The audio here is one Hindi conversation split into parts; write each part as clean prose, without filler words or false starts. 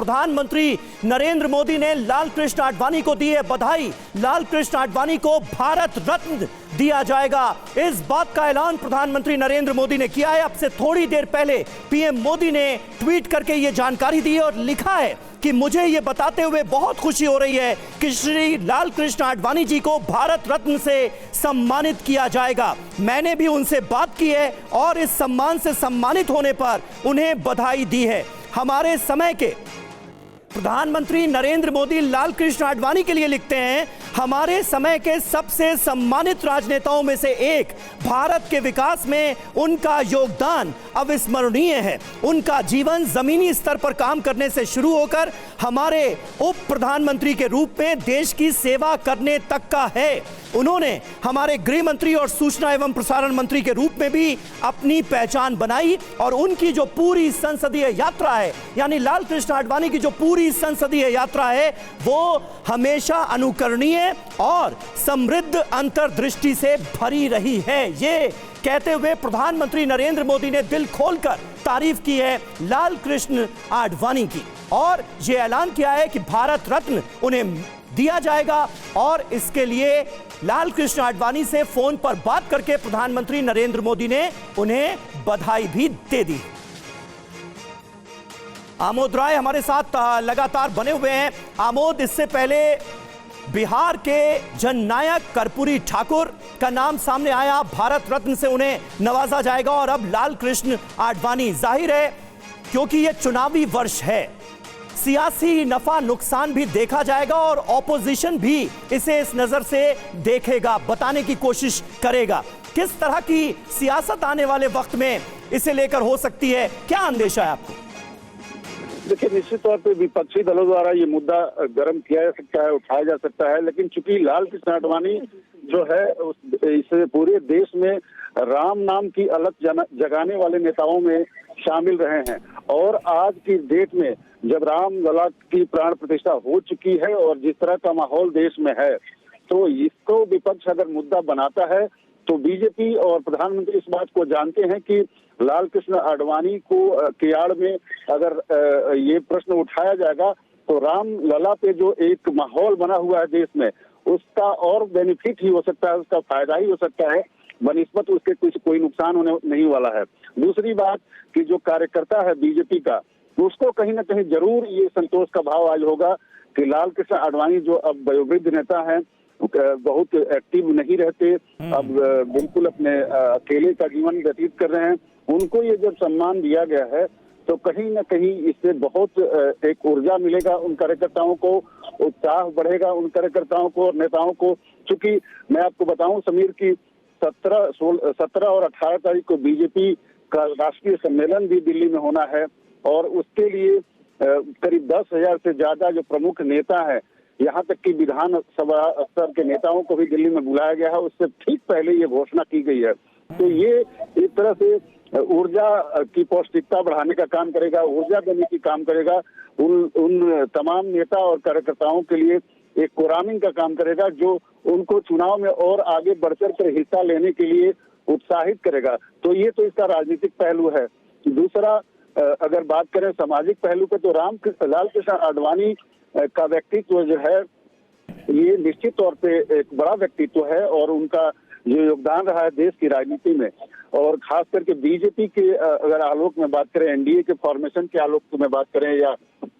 प्रधानमंत्री नरेंद्र मोदी ने लाल कृष्ण आडवाणी को दी है बधाई। लाल कृष्ण आडवाणी को भारत रत्न दिया जाएगा, इस बात का ऐलान प्रधानमंत्री नरेंद्र मोदी ने किया है। अब से थोड़ी देर पहले पीएम मोदी ने ट्वीट करके यह जानकारी दी है और लिखा है कि मुझे यह बताते हुए बहुत खुशी हो रही है कि श्री लाल कृष्ण आडवाणी जी को भारत रत्न से सम्मानित किया जाएगा। मैंने भी उनसे बात की है और इस सम्मान से सम्मानित होने पर उन्हें बधाई दी है। हमारे समय के प्रधानमंत्री नरेंद्र मोदी लाल कृष्ण आडवाणी के लिए लिखते हैं, हमारे समय के सबसे सम्मानित राजनेताओं में से एक, भारत के विकास में उनका योगदान अविस्मरणीय है। उनका जीवन जमीनी स्तर पर काम करने से शुरू होकर हमारे उप प्रधानमंत्री के रूप में देश की सेवा करने तक का है। उन्होंने हमारे गृह मंत्री और सूचना एवं प्रसारण मंत्री के रूप में भी अपनी पहचान बनाई और उनकी जो पूरी संसदीय यात्रा है, यानी लाल कृष्ण आडवाणी की जो पूरी संसदीय यात्रा है, वो हमेशा अनुकरणीय और समृद्ध अंतर्दृष्टि से भरी रही है। ये कहते हुए प्रधानमंत्री नरेंद्र मोदी ने दिल खोलकर तारीफ की है लाल कृष्ण आडवाणी की और यह ऐलान किया है कि भारत रत्न उन्हें दिया जाएगा। और इसके लिए लाल कृष्ण आडवाणी से फोन पर बात करके प्रधानमंत्री नरेंद्र मोदी ने उन्हें बधाई भी दे दी। आमोद राय हमारे साथ लगातार बने हुए हैं। आमोद, इससे पहले बिहार के जननायक कर्पूरी ठाकुर का नाम सामने आया, भारत रत्न से उन्हें नवाजा जाएगा और अब लाल कृष्ण आडवाणी। जाहिर है क्योंकि यह चुनावी वर्ष है, सियासी नफा नुकसान भी देखा जाएगा और ऑपोजिशन भी इसे इस नजर से देखेगा, बताने की कोशिश करेगा। किस तरह की सियासत आने वाले वक्त में इसे लेकर हो सकती है, क्या अंदेशा है आपको? देखिए, निश्चित तौर पे विपक्षी दलों द्वारा ये मुद्दा गर्म किया जा सकता है, उठाया जा सकता है, लेकिन चूंकि लाल कृष्ण आडवाणी जो है इस पूरे देश में राम नाम की अलग जगाने वाले नेताओं में शामिल रहे हैं और आज की डेट में जब राम लला की प्राण प्रतिष्ठा हो चुकी है और जिस तरह का माहौल देश में है, तो इसको विपक्ष अगर मुद्दा बनाता है तो बीजेपी और प्रधानमंत्री इस बात को जानते हैं कि लाल कृष्ण आडवाणी को की आड़ में अगर ये प्रश्न उठाया जाएगा तो राम लला पे जो एक माहौल बना हुआ है देश में, उसका और बेनिफिट ही हो सकता है, उसका फायदा ही हो सकता है, बनिस्बत उसके कुछ कोई नुकसान होने नहीं वाला है। दूसरी बात कि जो कार्यकर्ता है बीजेपी का, उसको कहीं ना कहीं जरूर ये संतोष का भाव आज होगा कि लाल कृष्ण आडवाणी जो अब वयोवृद्ध नेता हैं, बहुत एक्टिव नहीं रहते, अब बिल्कुल अपने अकेले का जीवन व्यतीत कर रहे हैं, उनको ये जब सम्मान दिया गया है तो कहीं ना कहीं इससे बहुत एक ऊर्जा मिलेगा उन कार्यकर्ताओं को, उत्साह बढ़ेगा उन कार्यकर्ताओं को और नेताओं को। चूंकि मैं आपको बताऊं समीर की 17 और 18 तारीख को बीजेपी का राष्ट्रीय सम्मेलन भी दिल्ली में होना है और उसके लिए करीब 10,000 से ज्यादा जो प्रमुख नेता हैं, यहाँ तक कि विधानसभा स्तर के नेताओं को भी दिल्ली में बुलाया गया है, उससे ठीक पहले ये घोषणा की गई है। तो ये एक तरह से ऊर्जा की पौष्टिकता बढ़ाने का काम करेगा, ऊर्जा देने की काम करेगा, उन तमाम नेता और कार्यकर्ताओं के लिए एक कोरामिंग का काम करेगा जो उनको चुनाव में और आगे बढ़-चढ़ कर हिस्सा लेने के लिए उत्साहित करेगा। तो ये तो इसका राजनीतिक पहलू है। दूसरा, अगर बात करें सामाजिक पहलू पे, तो लाल कृष्ण आडवाणी का व्यक्तित्व जो है ये निश्चित तौर पे एक बड़ा व्यक्तित्व है और उनका जो योगदान रहा है देश की राजनीति में और खास करके बीजेपी के अगर आलोक में बात करें, एनडीए के फॉर्मेशन के आलोक में बात करें या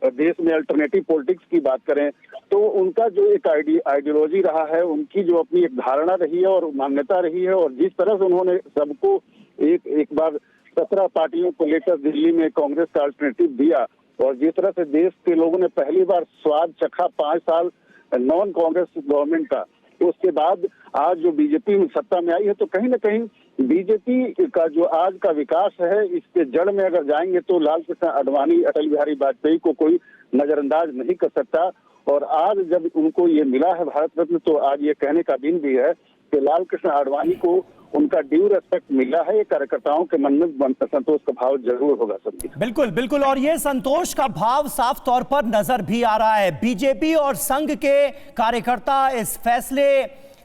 देश में अल्टरनेटिव पॉलिटिक्स की बात करें, तो उनका जो एक आइडियोलॉजी रहा है, उनकी जो अपनी एक धारणा रही है और मान्यता रही है और जिस तरह से उन्होंने सबको एक बार 17 पार्टियों को लेकर दिल्ली में कांग्रेस का अल्टरनेटिव दिया और जिस तरह से देश के लोगों ने पहली बार स्वाद चखा 5 साल नॉन कांग्रेस गवर्नमेंट का, तो उसके बाद आज जो बीजेपी में सत्ता में आई है, तो कहीं ना कहीं बीजेपी का जो आज का विकास है, इसके जड़ में अगर जाएंगे तो लाल कृष्ण आडवाणी, अटल बिहारी वाजपेयी को कोई नजरअंदाज नहीं कर सकता। और आज जब उनको ये मिला है भारत रत्न, तो आज ये कहने का दिन भी है कि लाल कृष्ण आडवाणी को उनका ड्यू रेस्पेक्ट मिला है। कार्यकर्ताओं के मन में संतोष का भाव जरूर होगा सबकी। बिल्कुल बिल्कुल, और ये संतोष का भाव साफ तौर पर नजर भी आ रहा है। बीजेपी और संघ के कार्यकर्ता इस फैसले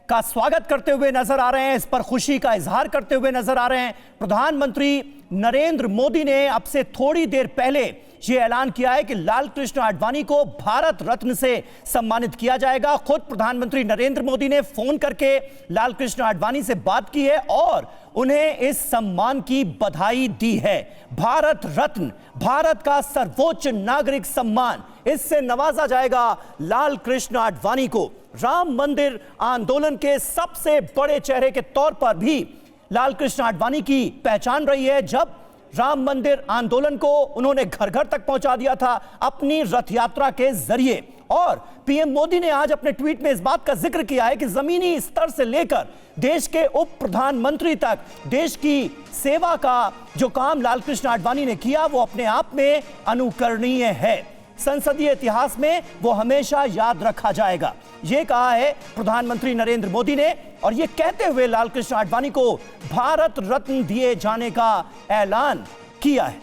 का स्वागत करते हुए नजर आ रहे हैं, इस पर खुशी का इजहार करते हुए नजर आ रहे हैं। प्रधानमंत्री नरेंद्र मोदी ने अब से थोड़ी देर पहले यह ऐलान किया है कि लाल कृष्ण आडवाणी को भारत रत्न से सम्मानित किया जाएगा। खुद प्रधानमंत्री नरेंद्र मोदी ने फोन करके लाल कृष्ण आडवाणी से बात की है और उन्हें इस सम्मान की बधाई दी है। भारत रत्न, भारत का सर्वोच्च नागरिक सम्मान, इससे नवाजा जाएगा लाल कृष्ण आडवाणी को। राम मंदिर आंदोलन के सबसे बड़े चेहरे के तौर पर भी लाल कृष्ण आडवाणी की पहचान रही है। जब राम मंदिर आंदोलन को उन्होंने घर घर तक पहुंचा दिया था अपनी रथ यात्रा के जरिए, और पीएम मोदी ने आज अपने ट्वीट में इस बात का जिक्र किया है कि जमीनी स्तर से लेकर देश के उप प्रधानमंत्री तक देश की सेवा का जो काम लाल कृष्ण आडवाणी ने किया वो अपने आप में अनुकरणीय है। संसदीय इतिहास में वो हमेशा याद रखा जाएगा, ये कहा है प्रधानमंत्री नरेंद्र मोदी ने। और ये कहते हुए लाल कृष्ण आडवाणी को भारत रत्न दिए जाने का ऐलान किया है।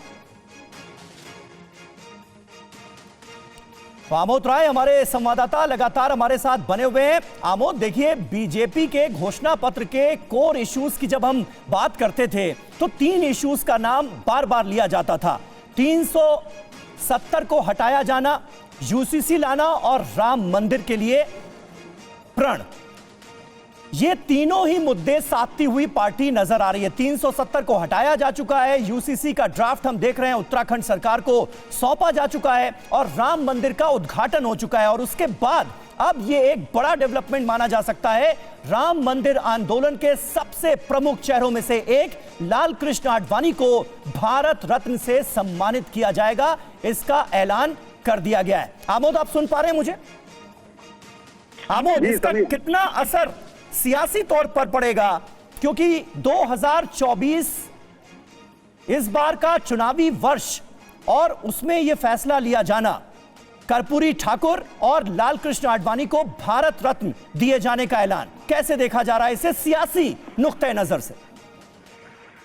आमोद राय हमारे संवाददाता लगातार हमारे साथ बने हुए हैं। आमोद, देखिए, बीजेपी के घोषणा पत्र के कोर इश्यूज की जब हम बात करते थे तो 3 इश्यूज का नाम बार बार लिया जाता था। 370 को हटाया जाना, यूसीसी लाना और राम मंदिर के लिए प्रण, ये तीनों ही मुद्दे साधती हुई पार्टी नजर आ रही है। 370 को हटाया जा चुका है, यूसीसी का ड्राफ्ट हम देख रहे हैं उत्तराखंड सरकार को सौंपा जा चुका है और राम मंदिर का उद्घाटन हो चुका है। और उसके बाद अब ये एक बड़ा डेवलपमेंट माना जा सकता है, राम मंदिर आंदोलन के सबसे प्रमुख चेहरों में से एक लाल कृष्ण आडवाणी को भारत रत्न से सम्मानित किया जाएगा, इसका ऐलान कर दिया गया है। आमोद, आप सुन पा रहे हैं मुझे? आमोद, इसका कितना असर सियासी तौर पर पड़ेगा, क्योंकि 2024 इस बार का चुनावी वर्ष और उसमें यह फैसला लिया जाना, कर्पूरी ठाकुर और लाल कृष्ण आडवाणी को भारत रत्न दिए जाने का ऐलान कैसे देखा जा रहा है इसे सियासी नुक्ते नजर से?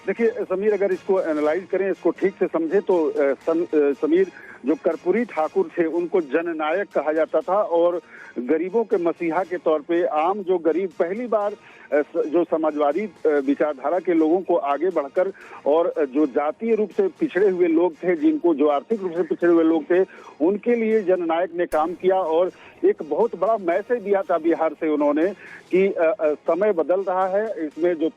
देखिए समीर, अगर इसको एनालाइज करें, इसको ठीक से समझे तो समीर, जो कर्पूरी ठाकुर थे उनको जननायक कहा जाता था और गरीबों के मसीहा के तौर पे आम जो गरीब, पहली बार जो समाजवादी विचारधारा के लोगों को आगे बढ़कर और जो जातीय रूप से पिछड़े हुए लोग थे, जिनको जो आर्थिक रूप से पिछड़े हुए लोग थे, उनके लिए जननायक ने काम किया और एक बहुत बड़ा मैसेज दिया था बिहार से उन्होंने कि समय बदल रहा है, इसमें जो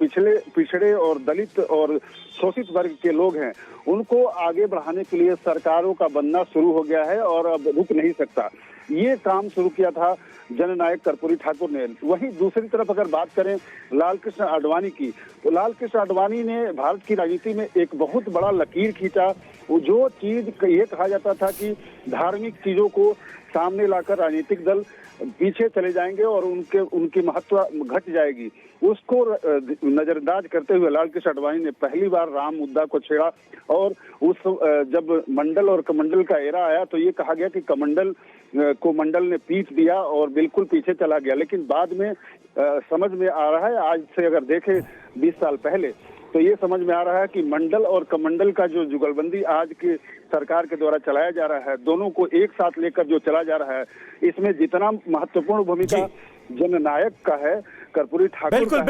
पिछड़े और दलित और शोषित वर्ग के लोग हैं उनको आगे बढ़ाने के लिए सरकारों का बनना शुरू हो गया है और अब रुक नहीं सकता। ये काम शुरू किया था जननायक कर्पूरी ठाकुर ने। वहीं दूसरी तरफ अगर बात करें लाल कृष्ण आडवाणी की, तो लाल कृष्ण आडवाणी ने भारत की राजनीति में एक बहुत बड़ा लकीर खींचा। जो चीज ये कहा जाता था कि धार्मिक चीजों को सामने लाकर राजनीतिक दल पीछे चले जाएंगे और उनकी महत्व घट जाएगी, उसको नजरअंदाज करते हुए लाल कृष्ण आडवाणी ने पहली बार राम मुद्दा को छेड़ा। और उस जब मंडल और कमंडल का एरा आया तो ये कहा गया कि कमंडल को मंडल ने पीट दिया और बिल्कुल पीछे चला गया, लेकिन बाद में समझ में आ रहा है, आज से अगर देखें 20 साल पहले, तो ये समझ में आ रहा है कि मंडल और कमंडल का जो जुगलबंदी आज की सरकार के द्वारा चलाया जा रहा है, दोनों को एक साथ लेकर जो चला जा रहा है, इसमें जितना महत्वपूर्ण भूमिका जननायक का है, कर्पूरी ठाकुर का है।